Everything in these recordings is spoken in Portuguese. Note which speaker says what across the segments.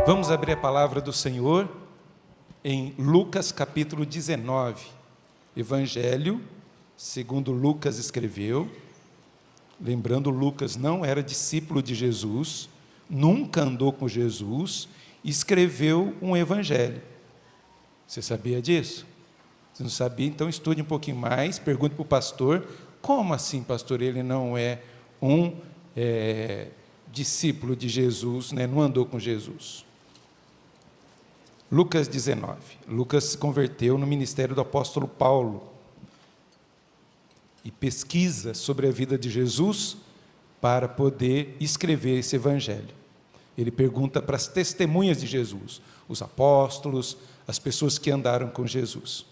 Speaker 1: Vamos abrir a palavra do Senhor em Lucas capítulo 19. Evangelho segundo Lucas escreveu. Lembrando, Lucas não era discípulo de Jesus, nunca andou com Jesus, escreveu um evangelho. Você sabia disso? Se não sabia, então estude um pouquinho mais, pergunte para o pastor: como assim, pastor, ele não é um discípulo de Jesus, né? Não andou com Jesus? Lucas 19. Lucas se converteu no ministério do apóstolo Paulo e pesquisa sobre a vida de Jesus para poder escrever esse evangelho. Ele pergunta para as testemunhas de Jesus, os apóstolos, as pessoas que andaram com Jesus.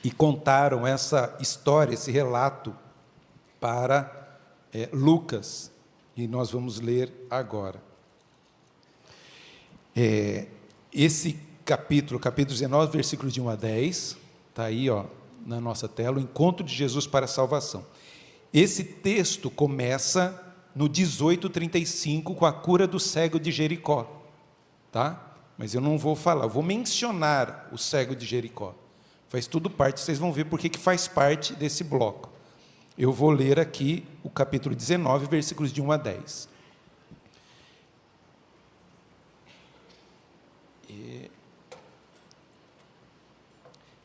Speaker 1: E contaram essa história, esse relato para Lucas, e nós vamos ler agora. Esse capítulo 19, versículo de 1 a 10, está aí na nossa tela, o encontro de Jesus para a salvação. Esse texto começa no 18:35, com a cura do cego de Jericó, tá? Mas eu não vou falar, eu vou mencionar o cego de Jericó. Faz tudo parte, vocês vão ver porque que faz parte desse bloco. Eu vou ler aqui o capítulo 19, versículos de 1 a 10.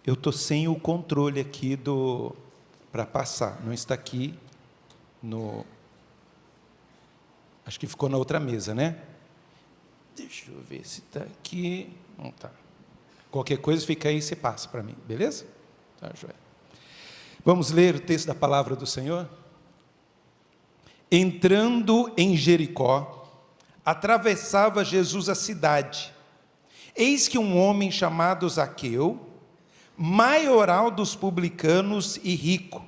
Speaker 1: Eu estou sem o controle aqui para passar, não está aqui acho que ficou na outra mesa, né? Deixa eu ver se está aqui. Não está. Qualquer coisa fica aí e você passa para mim, beleza? Tá, joia. Vamos ler o texto da palavra do Senhor? Entrando em Jericó, atravessava Jesus a cidade. Eis que um homem chamado Zaqueu, maioral dos publicanos e rico,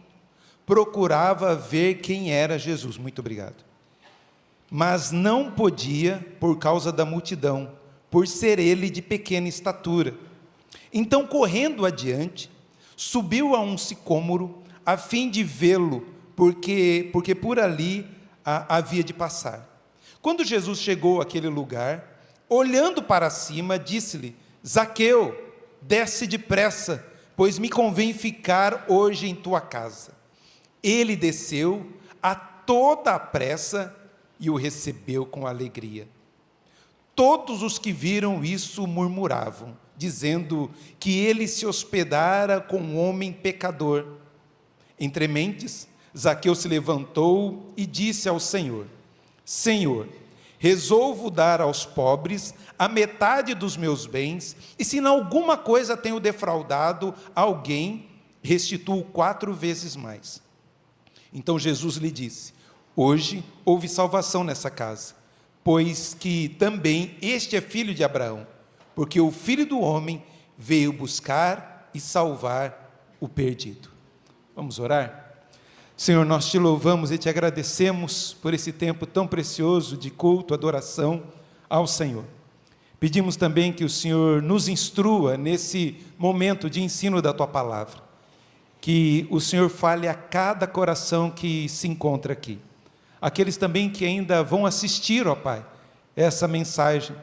Speaker 1: procurava ver quem era Jesus. Muito obrigado. Mas não podia por causa da multidão, por ser ele de pequena estatura. Então, correndo adiante, subiu a um sicômoro, a fim de vê-lo, porque por ali havia de passar. Quando Jesus chegou àquele lugar, olhando para cima, disse-lhe: Zaqueu, desce depressa, pois me convém ficar hoje em tua casa. Ele desceu a toda a pressa e o recebeu com alegria. Todos os que viram isso murmuravam, dizendo que ele se hospedara com um homem pecador. Entre mentes, Zaqueu se levantou e disse ao Senhor: Senhor, resolvo dar aos pobres a metade dos meus bens, e se em alguma coisa tenho defraudado alguém, restituo 4 vezes mais. Então Jesus lhe disse: hoje houve salvação nessa casa, pois que também este é filho de Abraão, porque o Filho do Homem veio buscar e salvar o perdido. Vamos orar? Senhor, nós te louvamos e te agradecemos por esse tempo tão precioso de culto, adoração ao Senhor. Pedimos também que o Senhor nos instrua nesse momento de ensino da tua palavra, que o Senhor fale a cada coração que se encontra aqui. Aqueles também que ainda vão assistir, ó Pai, essa mensagem,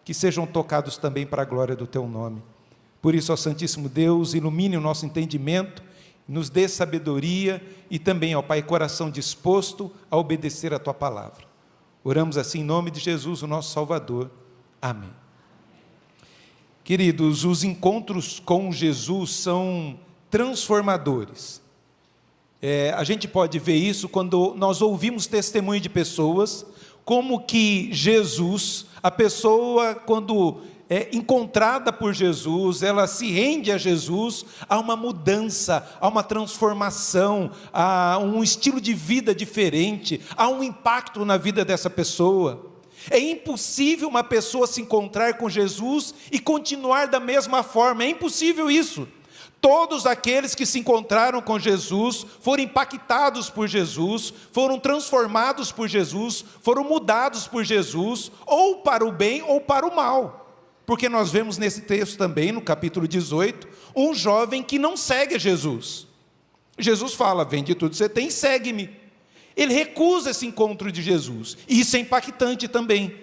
Speaker 1: que sejam tocados também para a glória do teu nome. Por isso, ó Santíssimo Deus, ilumine o nosso entendimento, nos dê sabedoria e também, ó Pai, coração disposto a obedecer a tua palavra. Oramos assim em nome de Jesus, o nosso Salvador. Amém. Queridos, os encontros com Jesus são transformadores. A gente pode ver isso quando nós ouvimos testemunho de pessoas, como que Jesus, a pessoa, quando é encontrada por Jesus, ela se rende a Jesus, há uma mudança, há uma transformação, há um estilo de vida diferente, há um impacto na vida dessa pessoa. É impossível uma pessoa se encontrar com Jesus e continuar da mesma forma, é impossível isso. Todos aqueles que se encontraram com Jesus, foram impactados por Jesus, foram transformados por Jesus, foram mudados por Jesus, ou para o bem ou para o mal. Porque nós vemos nesse texto também, no capítulo 18, um jovem que não segue a Jesus. Jesus fala: vende tudo que você tem e segue-me. Ele recusa esse encontro de Jesus. E isso é impactante também,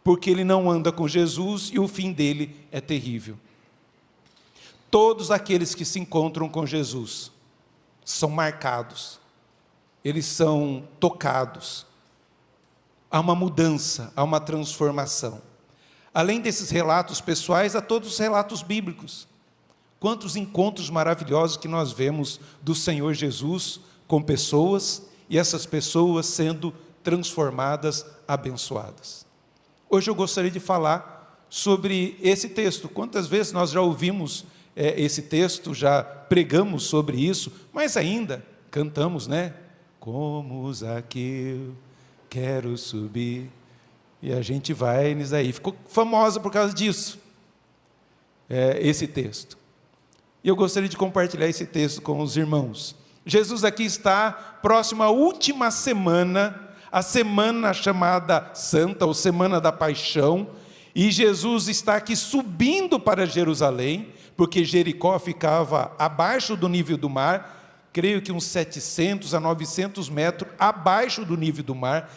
Speaker 1: porque ele não anda com Jesus e o fim dele é terrível. Todos aqueles que se encontram com Jesus são marcados, eles são tocados. Há uma mudança, há uma transformação. Além desses relatos pessoais, há todos os relatos bíblicos. Quantos encontros maravilhosos que nós vemos do Senhor Jesus com pessoas, e essas pessoas sendo transformadas, abençoadas. Hoje eu gostaria de falar sobre esse texto. Quantas vezes nós já ouvimos esse texto, já pregamos sobre isso, mas ainda cantamos, né? Como Zaqueu, quero subir. E a gente vai nisso aí. Ficou famosa por causa disso, esse texto. E eu gostaria de compartilhar esse texto com os irmãos. Jesus aqui está próximo à última semana, a semana chamada Santa, ou Semana da Paixão, e Jesus está aqui subindo para Jerusalém, porque Jericó ficava abaixo do nível do mar, creio que uns 700 a 900 metros abaixo do nível do mar,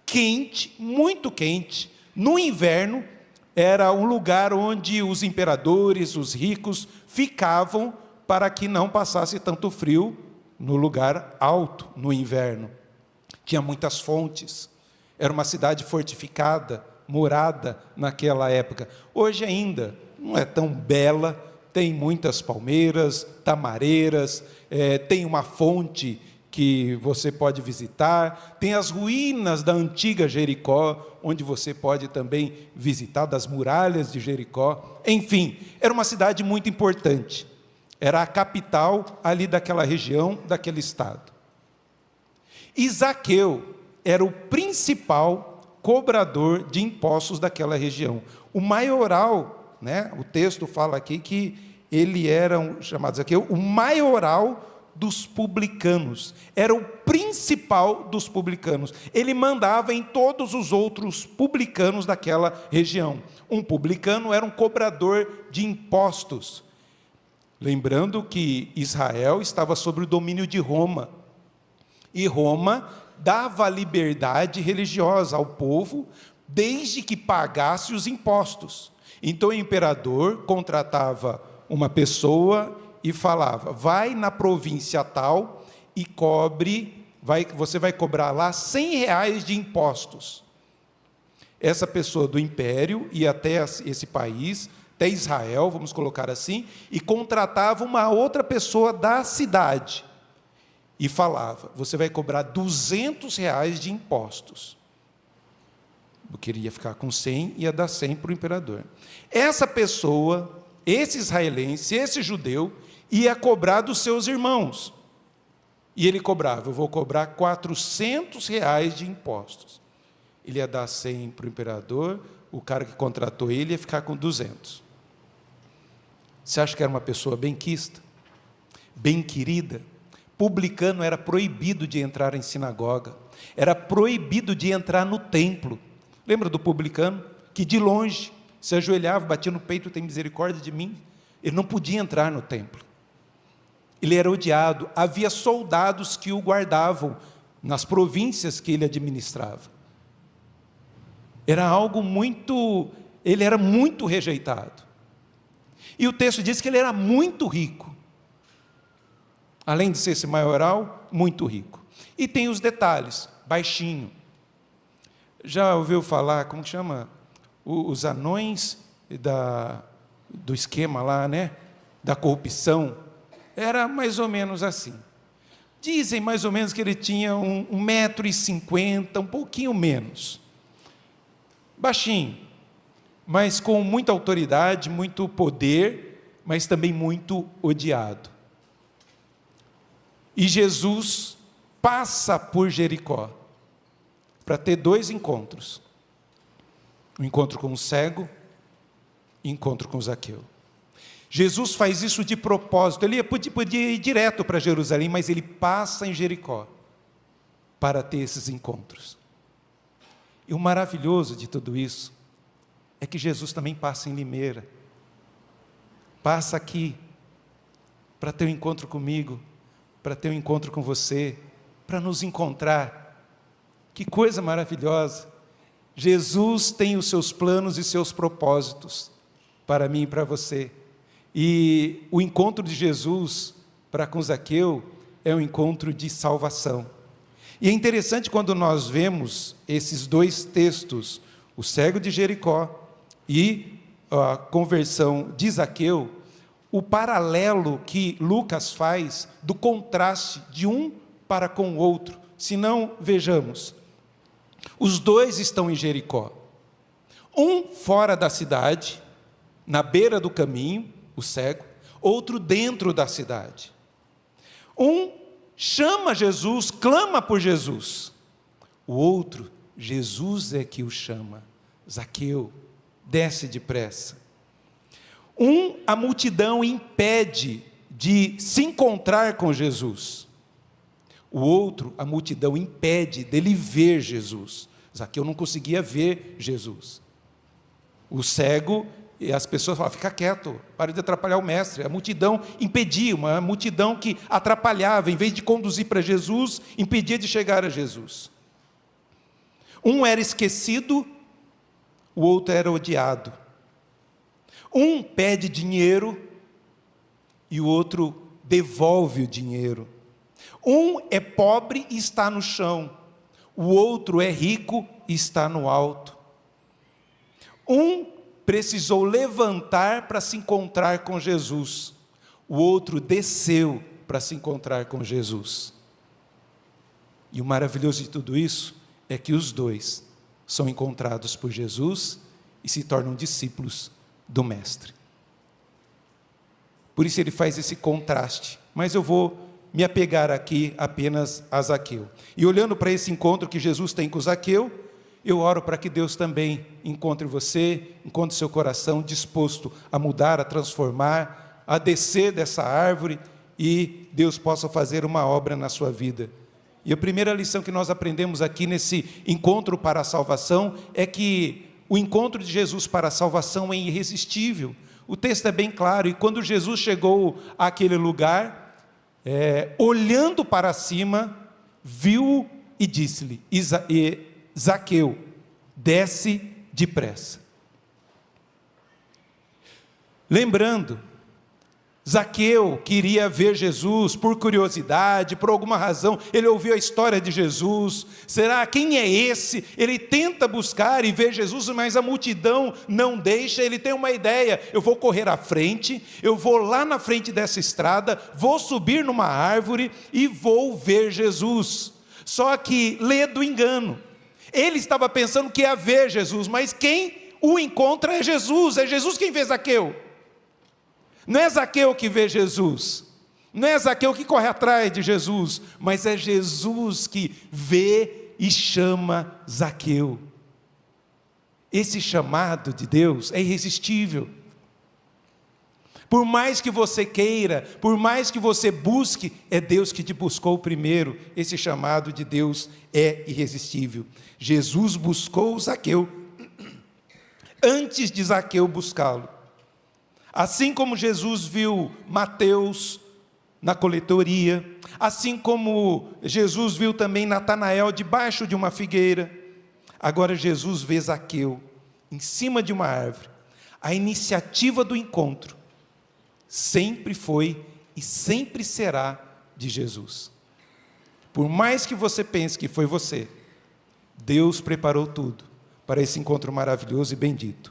Speaker 1: quente, muito quente. No inverno, era um lugar onde os imperadores, os ricos, ficavam para que não passasse tanto frio no lugar alto, no inverno. Tinha muitas fontes, era uma cidade fortificada, morada naquela época. Hoje ainda não é tão bela, tem muitas palmeiras, tamareiras, tem uma fonte que você pode visitar, tem as ruínas da antiga Jericó, onde você pode também visitar, das muralhas de Jericó. Enfim, era uma cidade muito importante, era a capital ali daquela região, daquele estado. E Zaqueu era o principal cobrador de impostos daquela região. O maioral, né, o texto fala aqui que ele era, chamado Zaqueu, o maioral dos publicanos, era o principal dos publicanos. Ele mandava em todos os outros publicanos daquela região. Um publicano era um cobrador de impostos. Lembrando que Israel estava sob o domínio de Roma, e Roma dava liberdade religiosa ao povo, desde que pagasse os impostos. Então o imperador contratava uma pessoa e falava: vai na província tal e você vai cobrar lá R$100 de impostos. Essa pessoa do império ia até esse país, até Israel, vamos colocar assim, e contratava uma outra pessoa da cidade e falava: você vai cobrar R$200 de impostos. Eu queria ficar com 100, ia dar 100 para o imperador. Essa pessoa, esse israelense, esse judeu, ia cobrar dos seus irmãos. E ele cobrava: eu vou cobrar R$400 de impostos. Ele ia dar 100 para o imperador, o cara que contratou ele ia ficar com 200. Você acha que era uma pessoa benquista? Bem querida? Publicano era proibido de entrar em sinagoga, era proibido de entrar no templo. Lembra do publicano? Que de longe se ajoelhava, batia no peito: tem misericórdia de mim. Ele não podia entrar no templo. Ele era odiado, havia soldados que o guardavam nas províncias que ele administrava. Era algo muito, ele era muito rejeitado. E o texto diz que ele era muito rico. Além de ser esse maioral, muito rico. E tem os detalhes: baixinho. Já ouviu falar, como que chama? Os anões do esquema lá, né? Da corrupção. Era mais ou menos assim. Dizem mais ou menos que ele tinha 1,50 m, um pouquinho menos. Baixinho, mas com muita autoridade, muito poder, mas também muito odiado. E Jesus passa por Jericó para ter 2 encontros. Um encontro com o cego e um encontro com Zaqueu. Jesus faz isso de propósito. Ele podia ir direto para Jerusalém, mas ele passa em Jericó para ter esses encontros. E o maravilhoso de tudo isso é que Jesus também passa em Limeira. Passa aqui para ter um encontro comigo, para ter um encontro com você, para nos encontrar. Que coisa maravilhosa! Jesus tem os seus planos e seus propósitos para mim e para você. E o encontro de Jesus para com Zaqueu é um encontro de salvação. E é interessante quando nós vemos esses dois textos, o cego de Jericó e a conversão de Zaqueu, o paralelo que Lucas faz do contraste de um para com o outro. Se não, vejamos, os dois estão em Jericó, um fora da cidade, na beira do caminho, o cego, outro dentro da cidade. Um chama Jesus, clama por Jesus, o outro, Jesus é que o chama, Zaqueu, desce depressa. Um, a multidão impede de se encontrar com Jesus. O outro, a multidão impede dele ver Jesus. Zaqueu não conseguia ver Jesus. O cego, e as pessoas falavam, fica quieto, para de atrapalhar o mestre. A multidão impedia, uma multidão que atrapalhava, em vez de conduzir para Jesus, impedia de chegar a Jesus. Um era esquecido, o outro era odiado. Um pede dinheiro e o outro devolve o dinheiro. Um é pobre e está no chão, o outro é rico e está no alto. Um precisou levantar para se encontrar com Jesus, o outro desceu para se encontrar com Jesus. E o maravilhoso de tudo isso é que os dois são encontrados por Jesus e se tornam discípulos do Mestre. Por isso ele faz esse contraste, mas eu vou me apegar aqui apenas a Zaqueu. E olhando para esse encontro que Jesus tem com Zaqueu, eu oro para que Deus também encontre você, encontre seu coração disposto a mudar, a transformar, a descer dessa árvore e Deus possa fazer uma obra na sua vida. E a primeira lição que nós aprendemos aqui nesse encontro para a salvação é que o encontro de Jesus para a salvação é irresistível. O texto é bem claro, e quando Jesus chegou àquele lugar, olhando para cima, viu e disse-lhe, Zaqueu, desce depressa. Lembrando, Zaqueu queria ver Jesus por curiosidade, por alguma razão, ele ouviu a história de Jesus, será, quem é esse? Ele tenta buscar e ver Jesus, mas a multidão não deixa, ele tem uma ideia, eu vou correr à frente, eu vou lá na frente dessa estrada, vou subir numa árvore e vou ver Jesus. Só que lê do engano, ele estava pensando que ia ver Jesus, mas quem o encontra é Jesus quem vê Zaqueu. Não é Zaqueu que vê Jesus, não é Zaqueu que corre atrás de Jesus, mas é Jesus que vê e chama Zaqueu. Esse chamado de Deus é irresistível. Por mais que você queira, por mais que você busque, é Deus que te buscou primeiro. Esse chamado de Deus é irresistível. Jesus buscou Zaqueu antes de Zaqueu buscá-lo. Assim como Jesus viu Mateus na coletoria, assim como Jesus viu também Natanael debaixo de uma figueira, agora Jesus vê Zaqueu em cima de uma árvore. A iniciativa do encontro sempre foi e sempre será de Jesus. Por mais que você pense que foi você, Deus preparou tudo para esse encontro maravilhoso e bendito.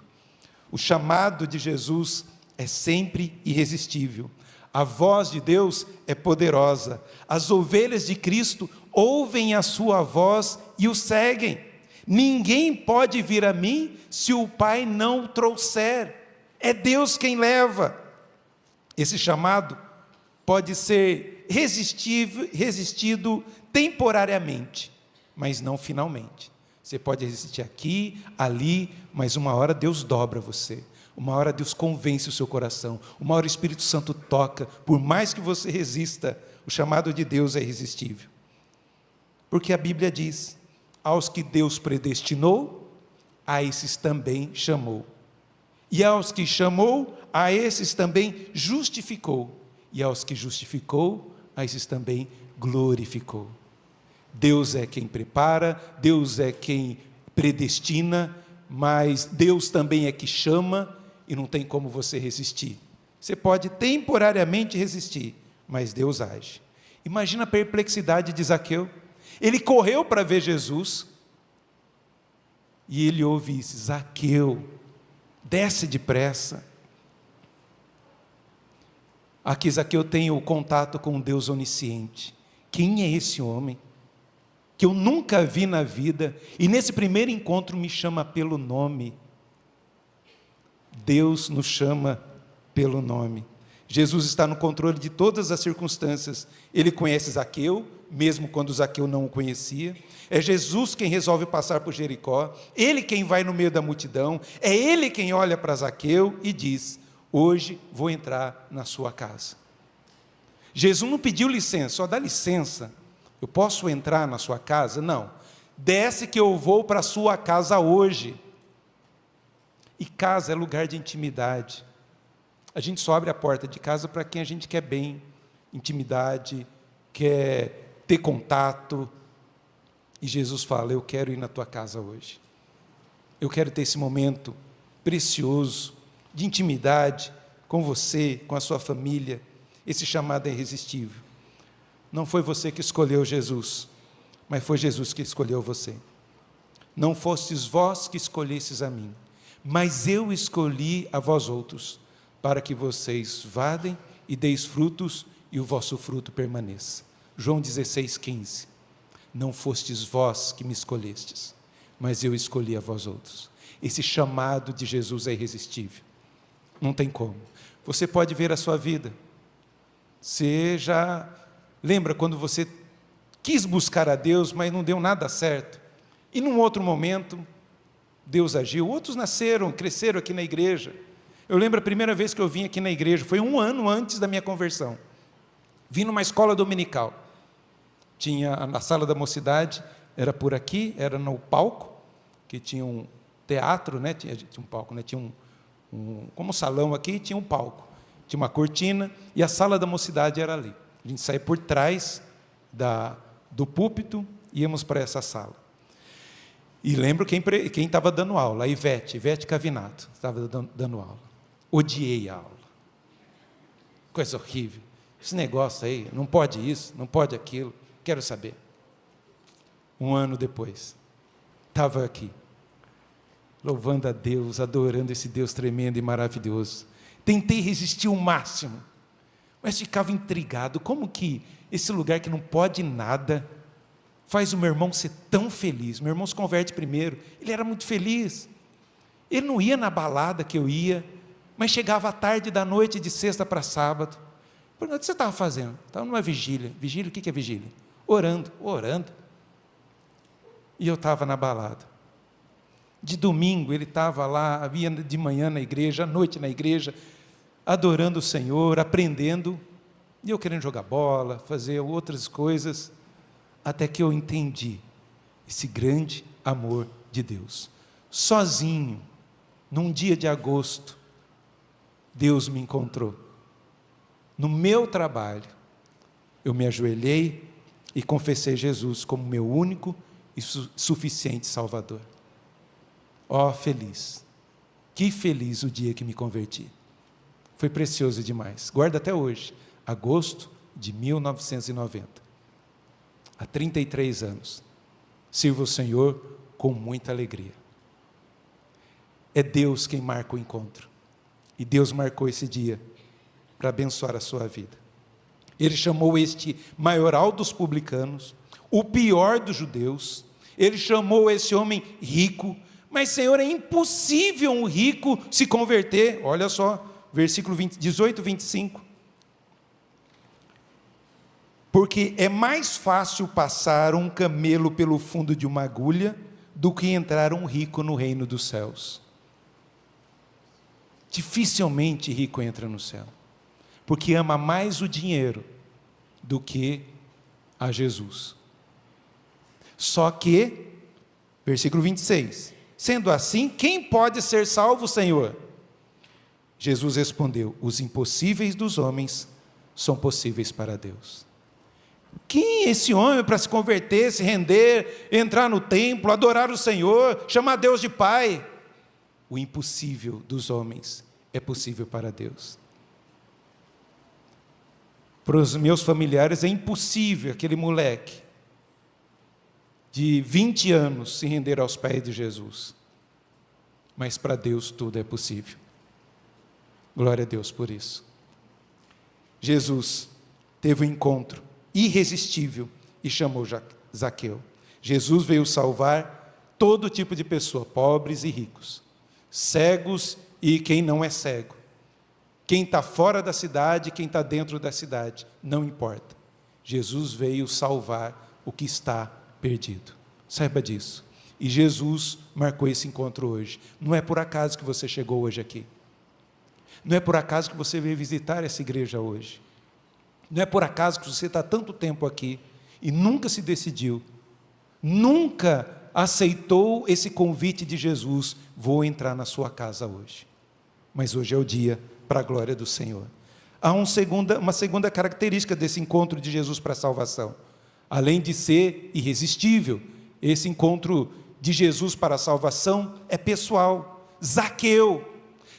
Speaker 1: O chamado de Jesus é sempre irresistível. A voz de Deus é poderosa. As ovelhas de Cristo ouvem a sua voz e o seguem. Ninguém pode vir a mim se o Pai não o trouxer. É Deus quem leva. Esse chamado pode ser resistido temporariamente, mas não finalmente. Você pode resistir aqui, ali, mas uma hora Deus dobra você. Uma hora Deus convence o seu coração, uma hora o Espírito Santo toca, por mais que você resista, o chamado de Deus é irresistível. Porque a Bíblia diz, aos que Deus predestinou, a esses também chamou. E aos que chamou, a esses também justificou. E aos que justificou, a esses também glorificou. Deus é quem prepara, Deus é quem predestina, mas Deus também é que chama e não tem como você resistir. Você pode temporariamente resistir, mas Deus age. Imagina a perplexidade de Zaqueu. Ele correu para ver Jesus e ele ouve isso: Zaqueu, desce depressa. Aqui Zaqueu tem o contato com Deus onisciente. Quem é esse homem que eu nunca vi na vida e nesse primeiro encontro me chama pelo nome? Deus nos chama pelo nome. Jesus está no controle de todas as circunstâncias. Ele conhece Zaqueu, mesmo quando Zaqueu não o conhecia. É Jesus quem resolve passar por Jericó. Ele quem vai no meio da multidão. É ele quem olha para Zaqueu e diz: hoje vou entrar na sua casa. Jesus não pediu licença, só dá licença. Eu posso entrar na sua casa? Não. Desce que eu vou para a sua casa hoje. E casa é lugar de intimidade. A gente só abre a porta de casa para quem a gente quer bem, intimidade, quer ter contato. E Jesus fala: eu quero ir na tua casa hoje. Eu quero ter esse momento precioso de intimidade com você, com a sua família. Esse chamado é irresistível. Não foi você que escolheu Jesus, mas foi Jesus que escolheu você. Não fostes vós que escolhestes a mim, mas eu escolhi a vós outros, para que vocês vadem e deis frutos e o vosso fruto permaneça. João 16,15. Não fostes vós que me escolhestes, mas eu escolhi a vós outros. Esse chamado de Jesus é irresistível. Não tem como. Você pode ver a sua vida. Você já lembra quando você quis buscar a Deus, mas não deu nada certo. E num outro momento, Deus agiu. Outros nasceram, cresceram aqui na igreja. Eu lembro a primeira vez que eu vim aqui na igreja, foi 1 ano antes da minha conversão. Vim numa escola dominical. Tinha na sala da mocidade, era por aqui, era no palco, que tinha um teatro, né? Tinha um palco, né? Tinha como um salão aqui, tinha um palco. Tinha uma cortina e a sala da mocidade era ali. A gente saía por trás do púlpito e íamos para essa sala. E lembro quem estava dando aula, a Ivete Cavinato, estava dando aula. Odiei a aula. Coisa horrível. Esse negócio aí, não pode isso, não pode aquilo, quero saber. 1 ano depois, estava aqui, louvando a Deus, adorando esse Deus tremendo e maravilhoso. Tentei resistir o máximo, mas ficava intrigado, como que esse lugar que não pode nada, faz o meu irmão ser tão feliz. Meu irmão se converte primeiro, ele era muito feliz. Ele não ia na balada que eu ia, mas chegava à tarde da noite, de sexta para sábado. O que você estava fazendo? Estava numa vigília. Vigília, o que é vigília? Orando. E eu estava na balada. De domingo, ele estava lá, havia de manhã na igreja, à noite na igreja, adorando o Senhor, aprendendo, e eu querendo jogar bola, fazer outras coisas, até que eu entendi esse grande amor de Deus. Sozinho, num dia de agosto, Deus me encontrou. No meu trabalho, eu me ajoelhei e confessei Jesus como meu único e suficiente Salvador. Ó, feliz, que feliz o dia que me converti. Foi precioso demais. Guarda até hoje, agosto de 1990. Há 33 anos. Sirvo o Senhor com muita alegria. É Deus quem marca o encontro. E Deus marcou esse dia para abençoar a sua vida. Ele chamou este maioral dos publicanos, o pior dos judeus. Ele chamou esse homem rico. Mas, Senhor, é impossível um rico se converter. Olha só, versículo 18, 25. Porque é mais fácil passar um camelo pelo fundo de uma agulha do que entrar um rico no reino dos céus. Dificilmente rico entra no céu, porque ama mais o dinheiro do que a Jesus. Só que, versículo 26, sendo assim, quem pode ser salvo, Senhor? Jesus respondeu: os impossíveis dos homens são possíveis para Deus. Quem é esse homem para se converter, se render, entrar no templo, adorar o Senhor, chamar Deus de Pai? O impossível dos homens é possível para Deus. Para os meus familiares é impossível aquele moleque de 20 anos se render aos pés de Jesus. Mas para Deus tudo é possível. Glória a Deus por isso. Jesus teve um encontro irresistível e chamou Zaqueu. Jesus veio salvar todo tipo de pessoa, pobres e ricos, cegos e quem não é cego, quem está fora da cidade, quem está dentro da cidade, não importa. Jesus veio salvar o que está perdido. Saiba disso. E Jesus marcou esse encontro hoje. Não é por acaso que você chegou hoje aqui. Não é por acaso que você veio visitar essa igreja hoje. Não é por acaso que você está tanto tempo aqui e nunca se decidiu, nunca aceitou esse convite de Jesus, vou entrar na sua casa hoje. Mas hoje é o dia para a glória do Senhor. Há uma segunda característica desse encontro de Jesus para a salvação. Além de ser irresistível, esse encontro de Jesus para a salvação é pessoal. Zaqueu.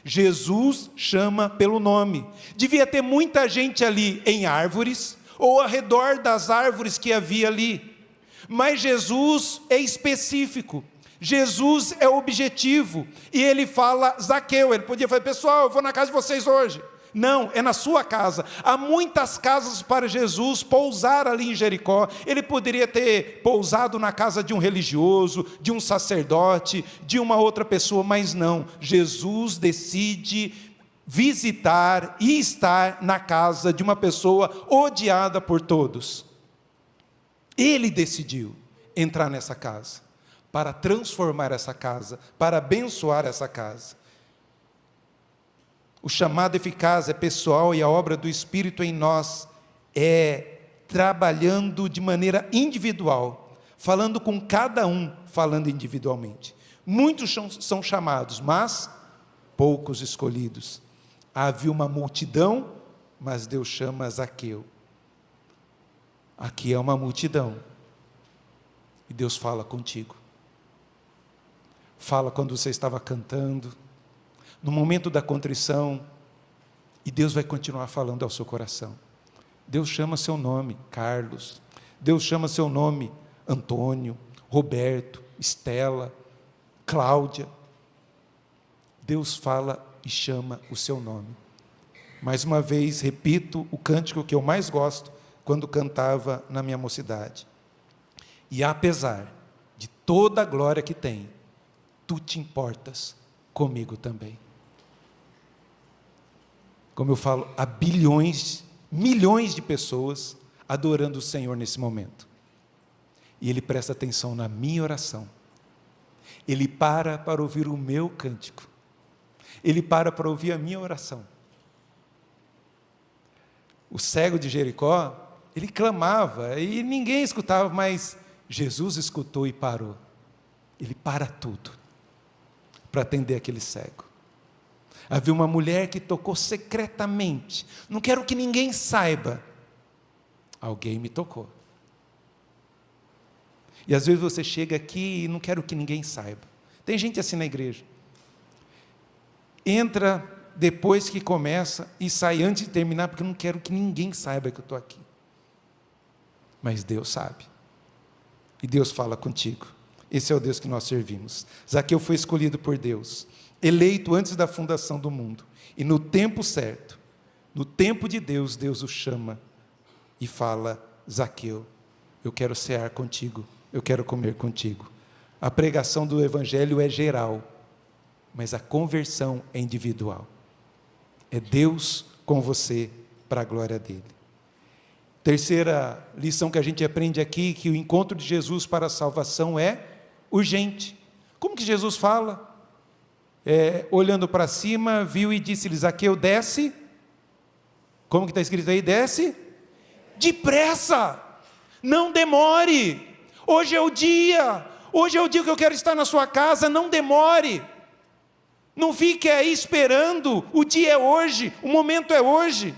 Speaker 1: Jesus chama pelo nome. Devia ter muita gente ali em árvores, ou ao redor das árvores que havia ali. Mas Jesus é específico. Jesus é objetivo. E ele fala Zaqueu. Ele podia falar, pessoal, eu vou na casa de vocês hoje. Não, é na sua casa. Há muitas casas para Jesus pousar ali em Jericó. Ele poderia ter pousado na casa de um religioso, de um sacerdote, de uma outra pessoa, mas não. Jesus decide visitar e estar na casa de uma pessoa odiada por todos. Ele decidiu entrar nessa casa, para transformar essa casa, para abençoar essa casa. O chamado eficaz é pessoal e a obra do Espírito em nós é trabalhando de maneira individual, falando com cada um, falando individualmente. Muitos são chamados, mas poucos escolhidos. Havia uma multidão, mas Deus chama Zaqueu. Aqui é uma multidão. E Deus fala contigo. Fala quando você estava cantando, no momento da contrição, e Deus vai continuar falando ao seu coração. Deus chama seu nome, Carlos. Deus chama seu nome, Antônio, Roberto, Estela, Cláudia. Deus fala e chama o seu nome. Mais uma vez, repito o cântico que eu mais gosto, quando cantava na minha mocidade. E apesar de toda a glória que tem, tu te importas comigo também. Como eu falo, há bilhões, milhões de pessoas adorando o Senhor nesse momento. E Ele presta atenção na minha oração. Ele para ouvir o meu cântico. Ele para ouvir a minha oração. O cego de Jericó, ele clamava e ninguém escutava, mas Jesus escutou e parou. Ele para tudo para atender aquele cego. Havia uma mulher que tocou secretamente. Não quero que ninguém saiba. Alguém me tocou. E às vezes você chega aqui e não quero que ninguém saiba. Tem gente assim na igreja. Entra depois que começa e sai antes de terminar, porque eu não quero que ninguém saiba que eu estou aqui. Mas Deus sabe. E Deus fala contigo. Esse é o Deus que nós servimos. Zaqueu foi escolhido por Deus, eleito antes da fundação do mundo. E no tempo certo, no tempo de Deus, Deus o chama e fala, Zaqueu, eu quero cear contigo, eu quero comer contigo. A pregação do Evangelho é geral, mas a conversão é individual. É Deus com você para a glória dele. Terceira lição que a gente aprende aqui, que o encontro de Jesus para a salvação é urgente. Como que Jesus fala? Olhando para cima, viu e disse-lhe, Zaqueu, desce. Como que está escrito aí? Desce. Depressa. Não demore. Hoje é o dia. Hoje é o dia que eu quero estar na sua casa. Não demore. Não fique aí esperando. O dia é hoje. O momento é hoje.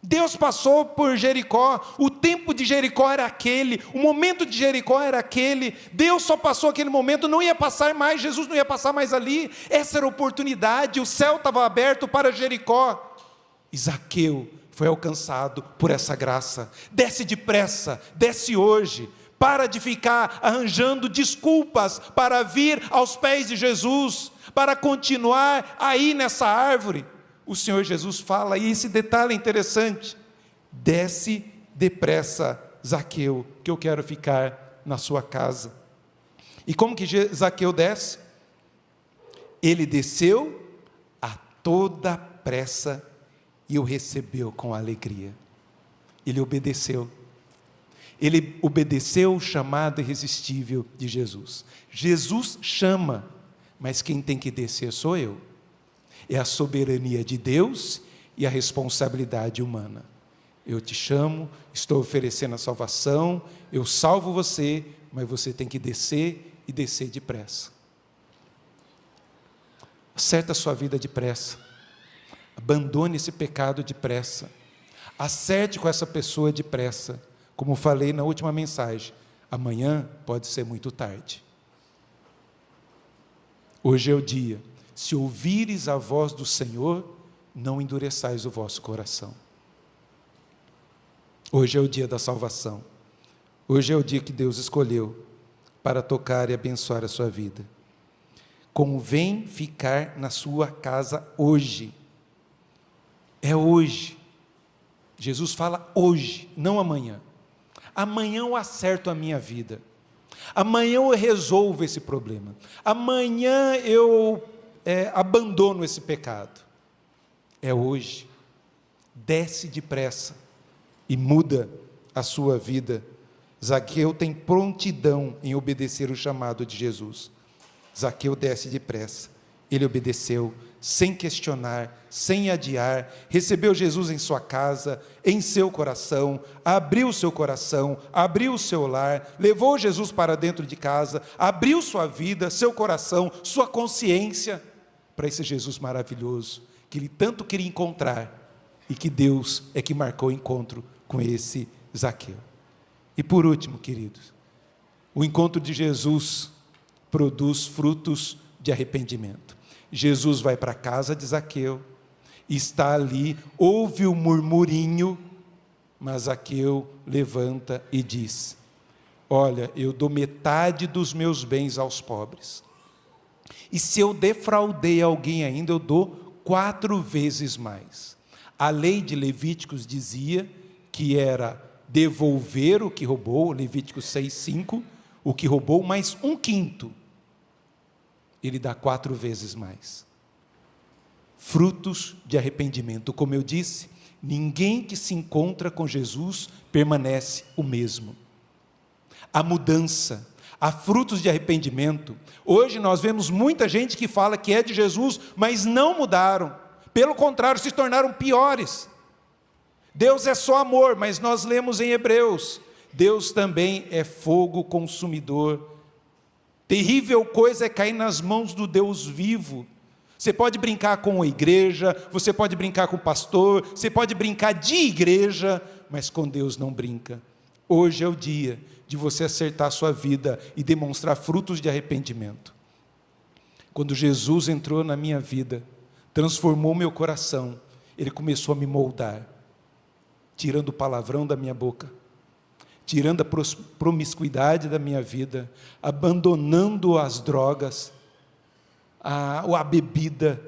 Speaker 1: Deus passou por Jericó, o tempo de Jericó era aquele, o momento de Jericó era aquele, Deus só passou aquele momento, não ia passar mais, Jesus não ia passar mais ali, essa era a oportunidade, o céu estava aberto para Jericó. E Zaqueu foi alcançado por essa graça. Desce depressa, desce hoje, para de ficar arranjando desculpas para vir aos pés de Jesus, para continuar aí nessa árvore. O Senhor Jesus fala, e esse detalhe é interessante: desce depressa, Zaqueu, que eu quero ficar na sua casa. E como que Zaqueu desce? Ele desceu a toda pressa e o recebeu com alegria. Ele obedeceu. Ele obedeceu o chamado irresistível de Jesus. Jesus chama, mas quem tem que descer sou eu. É a soberania de Deus e a responsabilidade humana. Eu te chamo, estou oferecendo a salvação, eu salvo você, mas você tem que descer e descer depressa. Acerta a sua vida depressa. Abandone esse pecado depressa. Acerte com essa pessoa depressa. Como falei na última mensagem, amanhã pode ser muito tarde. Hoje é o dia. Se ouvires a voz do Senhor, não endureçais o vosso coração. Hoje é o dia da salvação. Hoje é o dia que Deus escolheu para tocar e abençoar a sua vida. Convém ficar na sua casa hoje. É hoje. Jesus fala hoje, não amanhã. Amanhã eu acerto a minha vida. Amanhã eu resolvo esse problema. Amanhã eu abandono esse pecado. É hoje. Desce depressa e muda a sua vida. Zaqueu tem prontidão em obedecer o chamado de Jesus. Zaqueu desce depressa. Ele obedeceu, sem questionar, sem adiar, recebeu Jesus em sua casa, em seu coração, abriu seu coração, abriu o seu lar, levou Jesus para dentro de casa, abriu sua vida, seu coração, sua consciência, para esse Jesus maravilhoso, que ele tanto queria encontrar, e que Deus é que marcou o encontro com esse Zaqueu. E por último, queridos, o encontro de Jesus produz frutos de arrependimento. Jesus vai para a casa de Zaqueu, está ali, ouve o murmurinho, mas Zaqueu levanta e diz: olha, eu dou metade dos meus bens aos pobres, e se eu defraudei alguém ainda, eu dou 4 vezes mais. A lei de Levíticos dizia que era devolver o que roubou, Levíticos 6:5, o que roubou mais 1/5. Ele dá 4 vezes mais. Frutos de arrependimento. Como eu disse, ninguém que se encontra com Jesus permanece o mesmo. Há mudança, há frutos de arrependimento. Hoje nós vemos muita gente que fala que é de Jesus, mas não mudaram. Pelo contrário, se tornaram piores. Deus é só amor, mas nós lemos em Hebreus, Deus também é fogo consumidor. Terrível coisa é cair nas mãos do Deus vivo. Você pode brincar com a igreja, você pode brincar com o pastor, você pode brincar de igreja, mas com Deus não brinca. Hoje é o dia de você acertar a sua vida e demonstrar frutos de arrependimento. Quando Jesus entrou na minha vida, transformou meu coração, Ele começou a me moldar, tirando o palavrão da minha boca, tirando a promiscuidade da minha vida, abandonando as drogas, a bebida.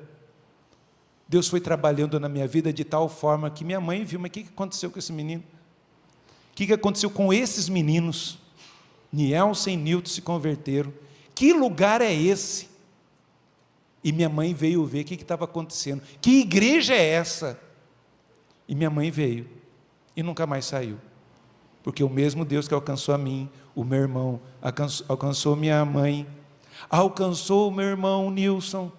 Speaker 1: Deus foi trabalhando na minha vida de tal forma que minha mãe viu, mas o que aconteceu com esse menino? O que aconteceu com esses meninos? Nielsen e Nilton se converteram. Que lugar é esse? E minha mãe veio ver o que estava acontecendo. Que igreja é essa? E minha mãe veio e nunca mais saiu. Porque o mesmo Deus que alcançou a mim, o meu irmão, alcançou minha mãe, alcançou o meu irmão Nilson,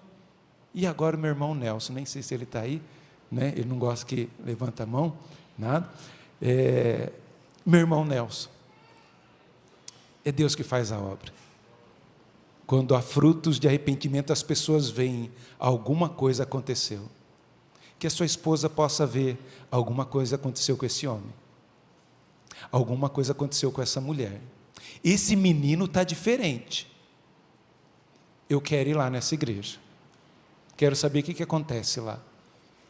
Speaker 1: e agora o meu irmão Nelson, nem sei se ele está aí, né? Ele não gosta que levanta a mão, nada. Meu irmão Nelson, é Deus que faz a obra. Quando há frutos de arrependimento, as pessoas veem, alguma coisa aconteceu. que a sua esposa possa ver: alguma coisa aconteceu com esse homem, alguma coisa aconteceu com essa mulher, esse menino está diferente, eu quero ir lá nessa igreja, quero saber o que acontece lá,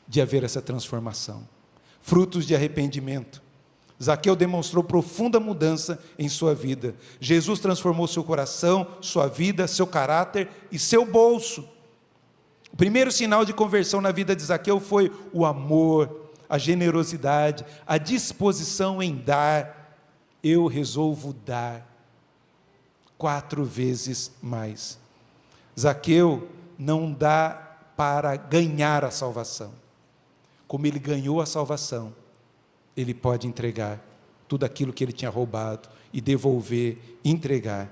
Speaker 1: de haver essa transformação. Frutos de arrependimento. Zaqueu demonstrou profunda mudança em sua vida. Jesus transformou seu coração, sua vida, seu caráter e seu bolso. O primeiro sinal de conversão na vida de Zaqueu foi o amor, a generosidade, a disposição em dar. Eu resolvo dar 4 vezes mais. Zaqueu não dá para ganhar a salvação. Como ele ganhou a salvação, ele pode entregar tudo aquilo que ele tinha roubado e devolver, entregar.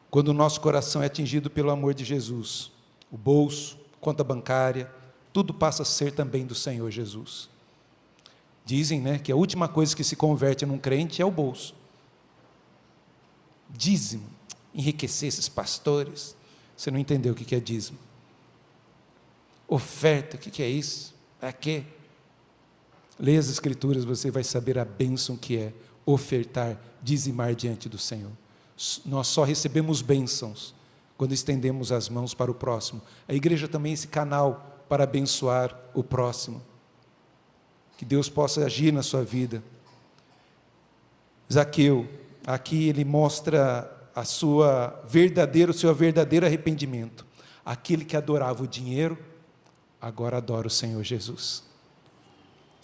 Speaker 1: Quando o nosso coração é atingido pelo amor de Jesus, o bolso, conta bancária, tudo passa a ser também do Senhor Jesus. Dizem, que a última coisa que se converte num crente é o bolso. Dízimo, enriquecer esses pastores. Você não entendeu o que é dízimo. Oferta, o que é isso? Para quê? Leia as Escrituras, você vai saber a bênção que é ofertar, dizimar diante do Senhor. Nós só recebemos bênçãos quando estendemos as mãos para o próximo. A igreja também é esse canal para abençoar o próximo. Que Deus possa agir na sua vida. Zaqueu, aqui ele mostra o seu verdadeiro arrependimento. Aquele que adorava o dinheiro, agora adora o Senhor Jesus.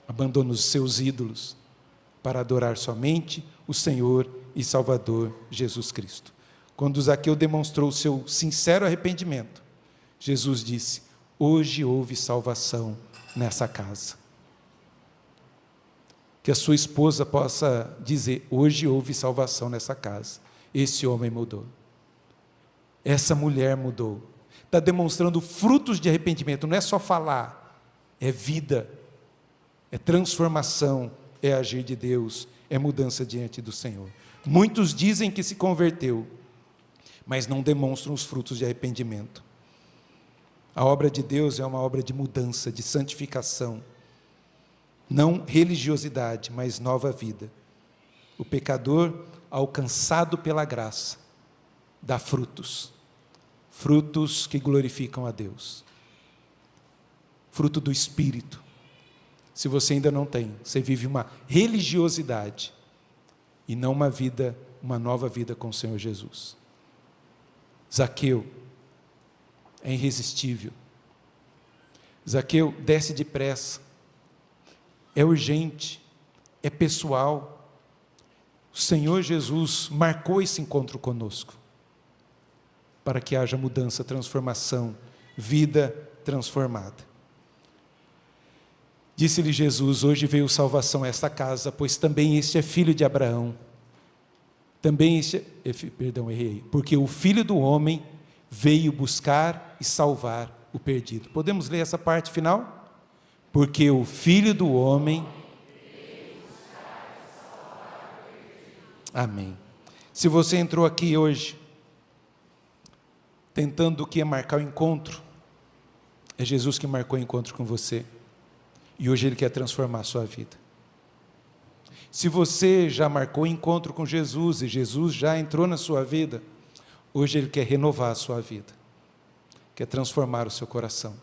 Speaker 1: Abandona os seus ídolos para adorar somente o Senhor e Salvador Jesus Cristo. Quando Zaqueu demonstrou o seu sincero arrependimento, Jesus disse: hoje houve salvação nessa casa. Que a sua esposa possa dizer: hoje houve salvação nessa casa. Esse homem mudou. Essa mulher mudou. Está demonstrando frutos de arrependimento. Não é só falar, é vida, é transformação, é agir de Deus, é mudança diante do Senhor. Muitos dizem que se converteu, mas não demonstram os frutos de arrependimento. A obra de Deus é uma obra de mudança, de santificação. Não religiosidade, mas nova vida. O pecador, alcançado pela graça, dá frutos. Frutos que glorificam a Deus. Fruto do Espírito. Se você ainda não tem, você vive uma religiosidade e não uma nova vida com o Senhor Jesus. Zaqueu é irresistível. Zaqueu desce depressa. É urgente, é pessoal. O Senhor Jesus marcou esse encontro conosco, para que haja mudança, transformação, vida transformada. Disse-lhe Jesus: hoje veio salvação a esta casa, pois também este é filho de Abraão. Porque o Filho do Homem veio buscar e salvar o perdido. Podemos ler essa parte final? Porque o Filho do Homem... Amém. Se você entrou aqui hoje, tentando o que é marcar o encontro, é Jesus que marcou o encontro com você, e hoje Ele quer transformar a sua vida. Se você já marcou o encontro com Jesus, e Jesus já entrou na sua vida, hoje Ele quer renovar a sua vida, quer transformar o seu coração.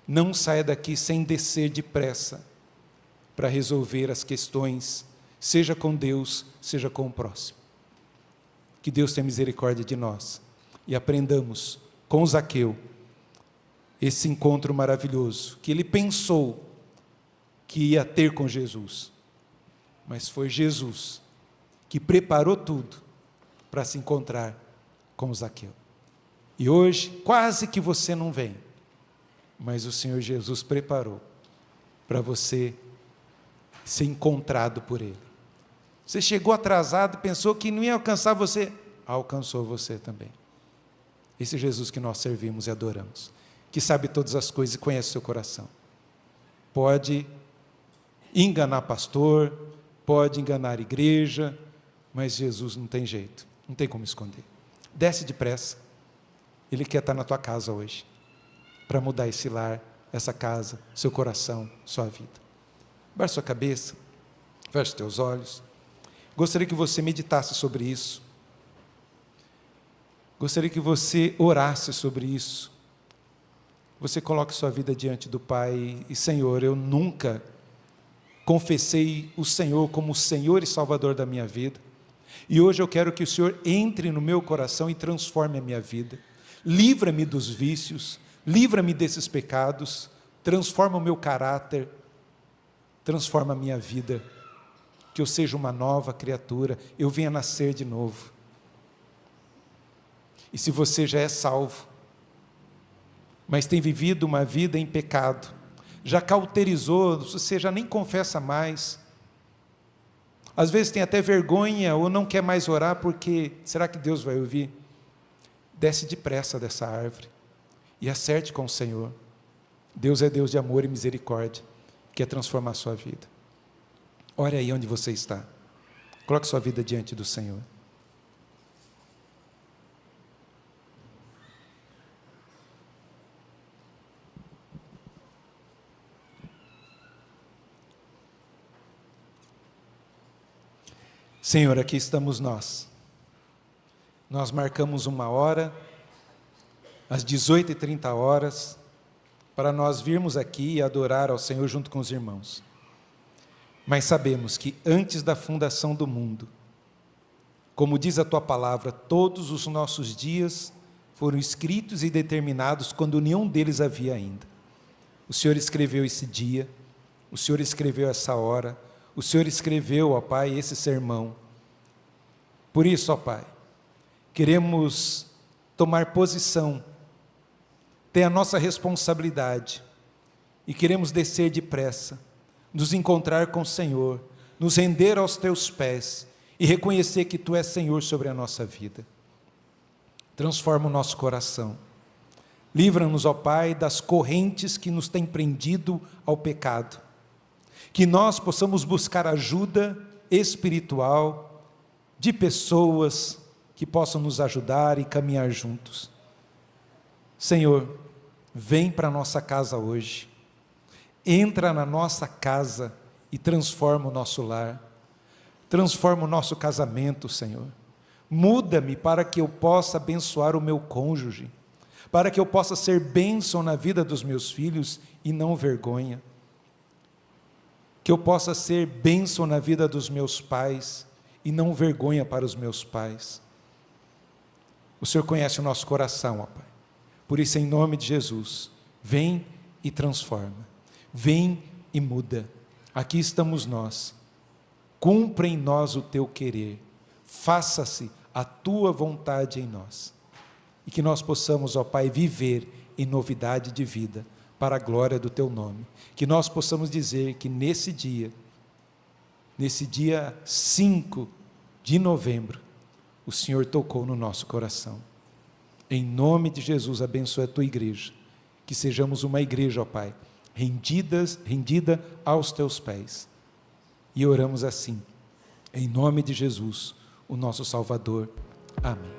Speaker 1: Não saia daqui sem descer depressa para resolver as questões, seja com Deus, seja com o próximo. Que Deus tenha misericórdia de nós e aprendamos com Zaqueu esse encontro maravilhoso que ele pensou que ia ter com Jesus, mas foi Jesus que preparou tudo para se encontrar com Zaqueu. E hoje, quase que você não vem, mas o Senhor Jesus preparou para você ser encontrado por Ele. Você chegou atrasado, pensou que não ia alcançar você, alcançou você também. Esse Jesus que nós servimos e adoramos, que sabe todas as coisas e conhece o seu coração. Pode enganar pastor, pode enganar igreja, mas Jesus não tem jeito, não tem como esconder. Desce depressa, Ele quer estar na tua casa hoje, para mudar esse lar, essa casa, seu coração, sua vida. Baixe sua cabeça, feche teus olhos. Gostaria que você meditasse sobre isso. Gostaria que você orasse sobre isso. Você coloque sua vida diante do Pai e, Senhor, eu nunca confessei o Senhor como o Senhor e Salvador da minha vida. E hoje eu quero que o Senhor entre no meu coração e transforme a minha vida. Livra-me dos vícios, livra-me desses pecados, transforma o meu caráter, transforma a minha vida, que eu seja uma nova criatura, eu venha nascer de novo. E se você já é salvo, mas tem vivido uma vida em pecado, já cauterizou, você já nem confessa mais, às vezes tem até vergonha ou não quer mais orar porque, será que Deus vai ouvir? Desce depressa dessa árvore e acerte com o Senhor. Deus é Deus de amor e misericórdia, quer transformar a sua vida. Ore aí onde você está, coloque sua vida diante do Senhor. Senhor, aqui estamos nós. Nós marcamos uma hora, às 18h30, para nós virmos aqui e adorar ao Senhor junto com os irmãos. Mas sabemos que antes da fundação do mundo, como diz a Tua palavra, todos os nossos dias foram escritos e determinados quando nenhum deles havia ainda. O Senhor escreveu esse dia, o Senhor escreveu essa hora, o Senhor escreveu, ó Pai, esse sermão. Por isso, ó Pai, queremos tomar posição, ter a nossa responsabilidade e queremos descer depressa, nos encontrar com o Senhor, nos render aos Teus pés e reconhecer que Tu és Senhor sobre a nossa vida. Transforma o nosso coração. Livra-nos, ó Pai, das correntes que nos têm prendido ao pecado. Que nós possamos buscar ajuda espiritual de pessoas que possam nos ajudar e caminhar juntos. Senhor, vem para a nossa casa hoje, entra na nossa casa e transforma o nosso lar, transforma o nosso casamento, Senhor. Muda-me para que eu possa abençoar o meu cônjuge, para que eu possa ser bênção na vida dos meus filhos e não vergonha. Que eu possa ser bênção na vida dos meus pais e não vergonha para os meus pais. O Senhor conhece o nosso coração, ó Pai. Por isso, em nome de Jesus, vem e transforma, vem e muda. Aqui estamos nós, cumpra em nós o Teu querer, faça-se a Tua vontade em nós, e que nós possamos, ó Pai, viver em novidade de vida, para a glória do Teu nome, que nós possamos dizer que nesse dia 5 de novembro, o Senhor tocou no nosso coração. Em nome de Jesus, abençoe a Tua igreja, que sejamos uma igreja, ó Pai, rendida aos Teus pés, e oramos assim, em nome de Jesus, o nosso Salvador. Amém.